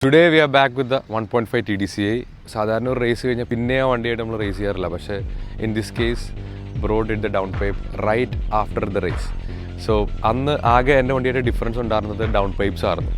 Today we are back with the 1.5 TDCI. സാധാരണ ഒരു raise കഴിഞ്ഞാൽ പിന്നെ ആ വണ്ടിയായിട്ട് നമ്മൾ റേസ് ചെയ്യാറില്ല. പക്ഷേ in this case bro did the down pipe right after the race. So അന്ന് ആകെ എൻ്റെ വണ്ടിയുടെ ഡിഫറൻസ് ഉണ്ടായിരുന്നത് ഡൗൺ പൈപ്പ്സ് ആയിരുന്നു.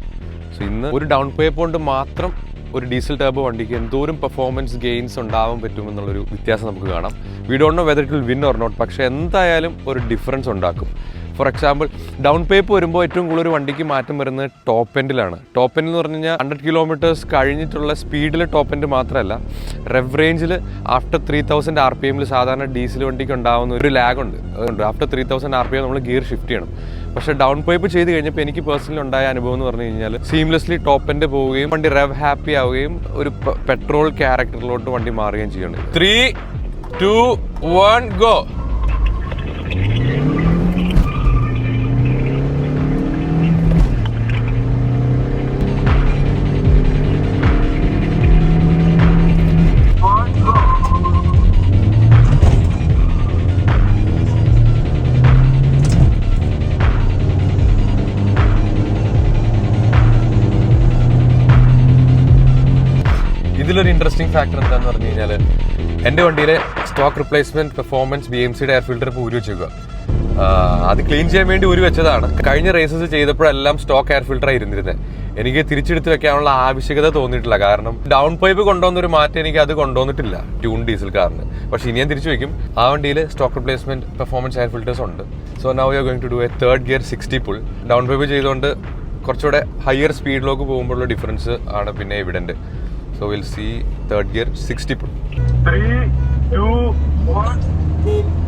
സോ ഇന്ന് ഒരു ഡൗൺ പൈപ്പ് കൊണ്ട് മാത്രം ഒരു ഡീസൽ ടർബോ വണ്ടിക്ക് എന്തോരം പെർഫോമൻസ് ഗെയിൻസ് ഉണ്ടാവാൻ പറ്റുമെന്നുള്ളൊരു വ്യത്യാസം നമുക്ക് കാണാം. We don't know whether it will win or not, പക്ഷേ എന്തായാലും ഒരു ഡിഫറൻസ് ഉണ്ടാക്കും. ഫോർ എക്സാമ്പിൾ ഡൗൺ പൈപ്പ് വരുമ്പോൾ ഏറ്റവും കൂടുതൽ ഒരു വണ്ടിക്ക് മാറ്റം വരുന്നത് ടോപ്പ് എൻഡിലാണ്. ടോപ്പ് എൻഡ് എന്ന് പറഞ്ഞു കഴിഞ്ഞാൽ 100 kilometers കഴിഞ്ഞിട്ടുള്ള സ്പീഡിൽ ടോപ്പ് എൻഡ് മാത്രമല്ല, റെവ് റേഞ്ചിൽ ആഫ്റ്റർ 3000 RPM സാധാരണ ഡീസൽ വണ്ടിക്ക് ഉണ്ടാകുന്ന ഒരു ലാഗ് ഉണ്ട്. അതുകൊണ്ട് ആഫ്റ്റർ 3000 RPM നമ്മൾ ഗിയർ ഷിഫ്റ്റ് ചെയ്യണം. പക്ഷേ ഡൗൺ പൈപ്പ് ചെയ്ത് കഴിഞ്ഞപ്പോൾ എനിക്ക് പേഴ്സണലി ഉണ്ടായ അനുഭവം എന്ന് പറഞ്ഞു കഴിഞ്ഞാൽ സീംലെസ്ലി ടോപ്പ് എൻഡ് പോവുകയും വണ്ടി റെവ് ഹാപ്പി ആവുകയും ഒരു പെട്രോൾ ക്യാരക്ടറിലോട്ട് വണ്ടി മാറുകയും ചെയ്യുന്നുണ്ട്. 3, 2, 1 ഗോ. ഇതിലൊരു ഇൻട്രസ്റ്റിംഗ് ഫാക്ടർ എന്താണെന്ന് പറഞ്ഞു കഴിഞ്ഞാൽ എൻ്റെ വണ്ടിയിലെ സ്റ്റോക്ക് റിപ്ലേസ്മെന്റ് പെർഫോമൻസ് BMCയുടെ എയർ ഫിൽറ്റർ ഇപ്പോൾ ഊരി വെച്ചേക്കുക. അത് ക്ലീൻ ചെയ്യാൻ വേണ്ടി ഊരി വെച്ചതാണ്. കഴിഞ്ഞ റേസസ് ചെയ്തപ്പോഴെല്ലാം സ്റ്റോക്ക് എയർ ഫിൽറ്ററാണ് ഇരുന്നിരുന്നത്. എനിക്ക് തിരിച്ചെടുത്ത് വെക്കാനുള്ള ആവശ്യകത തോന്നിയിട്ടില്ല. കാരണം ഡൗൺ പൈപ്പ് കൊണ്ടുവന്നൊരു മാറ്റം എനിക്ക് അത് കൊണ്ടുവന്നിട്ടില്ല ട്യൂൺ ഡീസൽ കാറിന്. പക്ഷെ ഇനി ഞാൻ തിരിച്ചു വയ്ക്കും. ആ വണ്ടിയിൽ stock replacement performance air filters ഉണ്ട്. So now you are going to do a third gear 60 pull. Down pipe ചെയ്തുകൊണ്ട് കുറച്ചുകൂടെ ഹയർ സ്പീഡിലേക്ക് പോകുമ്പോഴുള്ള ഡിഫറൻസ് ആണ് പിന്നെ evident. So we'll see third gear 60 pull. 3, 2, 1